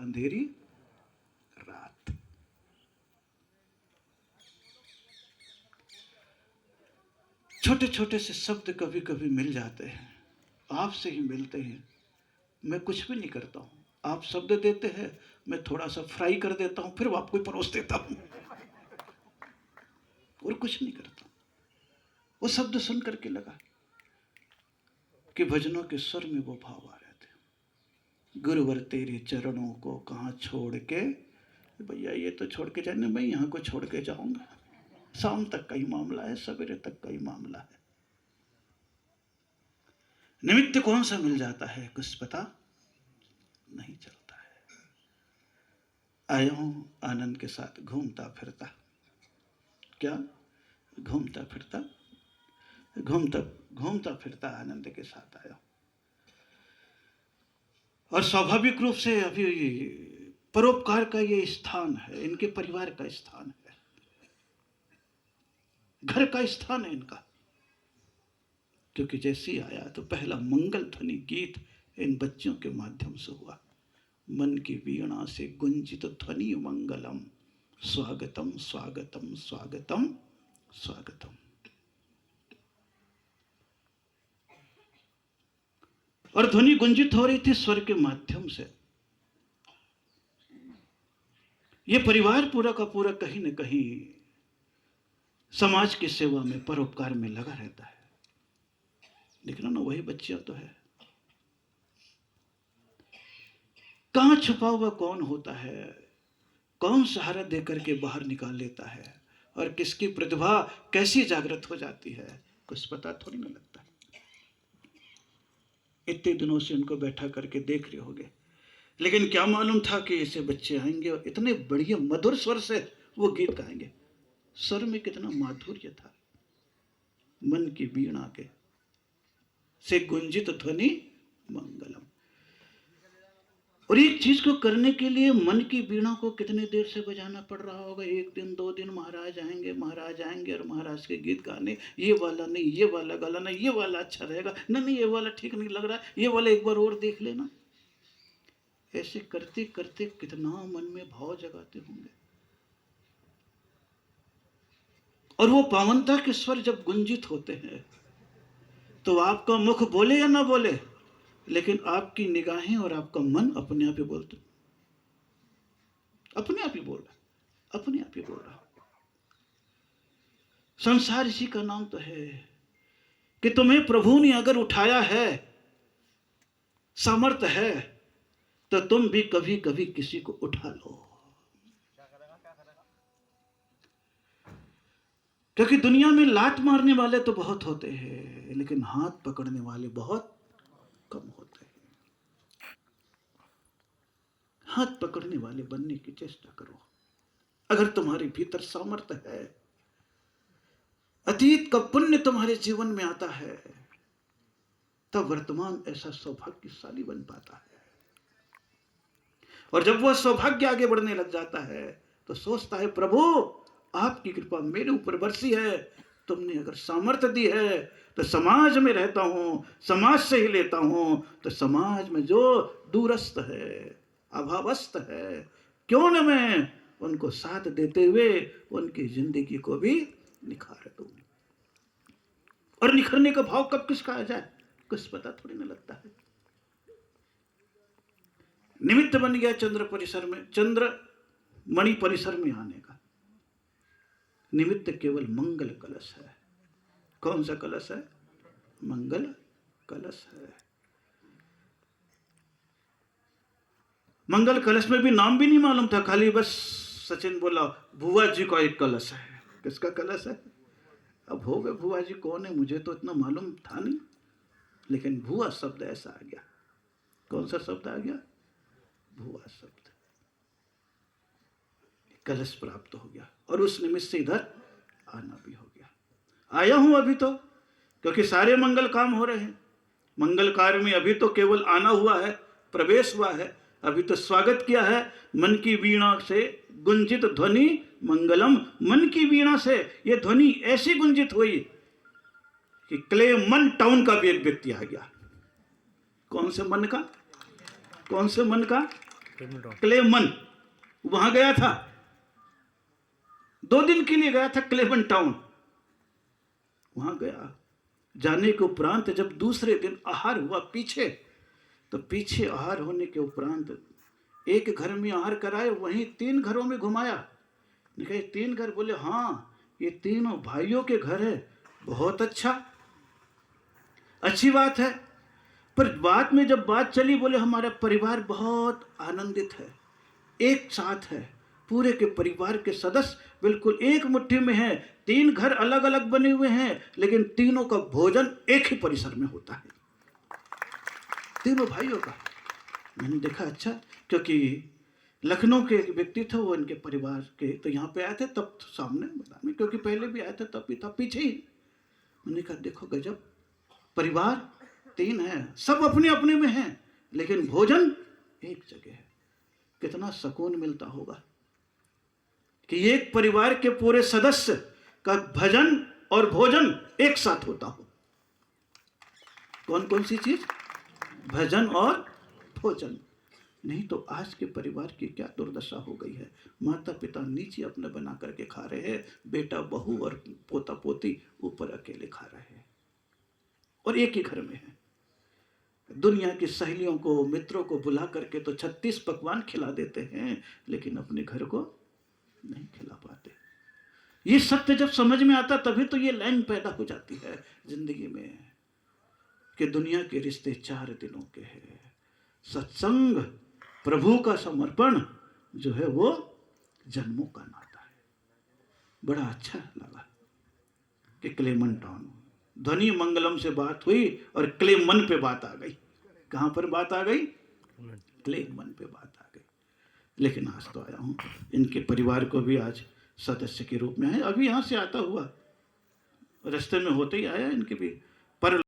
अंधेरी रात। छोटे छोटे से शब्द कभी कभी मिल जाते हैं, आपसे ही मिलते हैं। मैं कुछ भी नहीं करता हूं, आप शब्द देते हैं, मैं थोड़ा सा फ्राई कर देता हूं, फिर आपको परोस देता हूं, और कुछ नहीं करता। वो शब्द सुन करके लगा कि भजनों के स्वर में वो भाव आ रहे थे। गुरुवर तेरे चरणों को कहाँ छोड़ के, भैया ये तो छोड़ के जाने, मैं यहाँ को छोड़ के जाऊंगा। शाम तक का ही मामला है, सवेरे तक का ही मामला है। निमित्त कौन सा मिल जाता है कुछ पता नहीं चलता है। आया हूं आनंद के साथ घूमता फिरता, क्या घूमता फिरता, घूमता घूमता फिरता आनंद के साथ आया। और स्वाभाविक रूप से अभी परोपकार का ये स्थान है, इनके परिवार का स्थान है, घर का स्थान है इनका। क्योंकि जैसे ही आया तो पहला मंगल ध्वनि गीत इन बच्चों के माध्यम से हुआ। मन की वीणा से गुंजित ध्वनि मंगलम, स्वागतम स्वागतम स्वागतम स्वागतम। और ध्वनि गुंजित हो रही थी स्वर के माध्यम से। ये परिवार पूरा का पूरा कहीं न कहीं समाज की सेवा में, परोपकार में लगा रहता है। लेकिन ना वही बच्चियां तो है। कहां छुपा हुआ कौन होता है, कौन सहारा देकर के बाहर निकाल लेता है, और किसकी प्रतिभा कैसी जागृत हो जाती है, कुछ पता थोड़ी ना लगता। इतने दिनों से उनको बैठा करके देख रहे होगे, लेकिन क्या मालूम था कि ऐसे बच्चे आएंगे और इतने बढ़िया मधुर स्वर से वो गीत गाएंगे। स्वर में कितना माधुर्य था। मन की वीणा के से गुंजित ध्वनि मंगलम। और एक चीज को करने के लिए मन की वीणा को कितने देर से बजाना पड़ रहा होगा। एक दिन दो दिन महाराज आएंगे और महाराज के गीत गाने, ये वाला नहीं, ये वाला गाना नहीं, ये वाला अच्छा रहेगा, नहीं ये वाला ठीक नहीं लग रहा, ये वाला एक बार और देख लेना। ऐसे करते करते कितना मन में भाव जगाते होंगे। और वो पावनता के स्वर जब गुंजित होते हैं तो आपका मुख बोले या ना बोले, लेकिन आपकी निगाहें और आपका मन अपने आप ही बोलते, अपने आप ही बोल रहा, अपने आप ही बोल रहा। संसार इसी का नाम तो है कि तुम्हें प्रभु ने अगर उठाया है, सामर्थ्य है, तो तुम भी कभी कभी किसी को उठा लो। क्योंकि दुनिया में लात मारने वाले तो बहुत होते हैं, लेकिन हाथ पकड़ने वाले बहुत कम होते हैं। हाथ पकड़ने वाले बनने की चेष्टा करो। अगर तुम्हारे भीतर सामर्थ्य है, अतीत का पुण्य तुम्हारे जीवन में आता है, तब वर्तमान ऐसा सौभाग्यशाली बन पाता है। और जब वह सौभाग्य आगे बढ़ने लग जाता है तो सोचता है, प्रभु आपकी कृपा मेरे ऊपर बरसी है, तुमने अगर सामर्थ्य दी है तो समाज में रहता हूं, समाज से ही लेता हूं, तो समाज में जो दूरस्थ है, अभावस्त है, क्यों न मैं उनको साथ देते हुए उनकी जिंदगी को भी निखार दूं। और निखरने का भाव कब किसका आ जाए कुछ पता थोड़ी ना लगता है। निमित्त बन गया चंद्र परिसर में, चंद्र मणि परिसर में आने का। निमित्त केवल मंगल कलश है। कौन सा कलश है? मंगल कलश है। मंगल कलश में भी नाम भी नहीं मालूम था, खाली बस सचिन बोला भुआ जी का एक कलश है। किसका कलश है? अब हो गए भुआ जी कौन है, मुझे तो इतना मालूम था नहीं, लेकिन भुआ शब्द ऐसा आ गया। कौन सा शब्द आ गया? भुआ शब्द। कलश प्राप्त हो गया और उस निमित्त से इधर आना भी हो गया। आया हूं अभी तो, क्योंकि सारे मंगल काम हो रहे हैं। मंगल कार्य में अभी तो केवल आना हुआ है, प्रवेश हुआ है, अभी तो स्वागत किया है। मन की वीणा से गुंजित ध्वनि मंगलम। मन की वीणा से यह ध्वनि ऐसी गुंजित हुई कि क्लेमन टाउन का भी एक व्यक्ति आ गया। कौन से मन का? कौन से मन का? क्लेमन, वहां गया था, 2 दिन के लिए गया था क्लेमन टाउन। वहां गया, जाने के उपरांत जब दूसरे दिन आहार हुआ पीछे, तो पीछे आहार होने के उपरांत एक घर में आहार कराए, वहीं 3 घरों में घुमाया। कहे 3 घर? बोले हाँ, ये तीनों भाइयों के घर है। बहुत अच्छा, अच्छी बात है। पर बाद में जब बात चली, बोले हमारा परिवार बहुत आनंदित है, एक साथ है, पूरे के परिवार के सदस्य बिल्कुल एक मुट्ठी में हैं। 3 घर अलग अलग बने हुए हैं, लेकिन तीनों का भोजन एक ही परिसर में होता है, तीनों भाइयों का। मैंने देखा अच्छा, क्योंकि लखनऊ के एक व्यक्ति थे वो इनके परिवार के, तो यहाँ पे आए थे तब सामने मैदान में, क्योंकि पहले भी आए थे तब भी था पीछे ही। मैंने कहा देखो गजब, परिवार 3 है, सब अपने अपने में हैं, लेकिन भोजन एक जगह है। कितना सुकून मिलता होगा कि एक परिवार के पूरे सदस्य का भजन और भोजन एक साथ होता हो। कौन कौन सी चीज? भजन और भोजन। नहीं तो आज के परिवार की क्या दुर्दशा हो गई है। माता पिता नीचे अपने बना करके खा रहे हैं, बेटा बहू और पोता पोती ऊपर अकेले खा रहे हैं, और एक ही घर में है। दुनिया की सहेलियों को, मित्रों को बुला करके तो 36 पकवान खिला देते हैं, लेकिन अपने घर को नहीं खिला पाते। ये सत्य जब समझ में आता तभी तो ये लाइन पैदा हो जाती है जिंदगी में कि दुनिया के रिश्ते 4 दिनों के हैं। सत्संग, प्रभु का समर्पण जो है वो जन्मों का नाता है। बड़ा अच्छा लगा कि क्लेमन टाउन, ध्वनि मंगलम से बात हुई और क्लेमन पे बात आ गई। कहां पर बात आ गई? क्लेमन पे बात आ गई। लेकिन आज तो आया हूं, इनके परिवार को भी आज सदस्य के रूप में है। अभी यहां से आता हुआ रास्ते में होते ही आया, इनके भी पर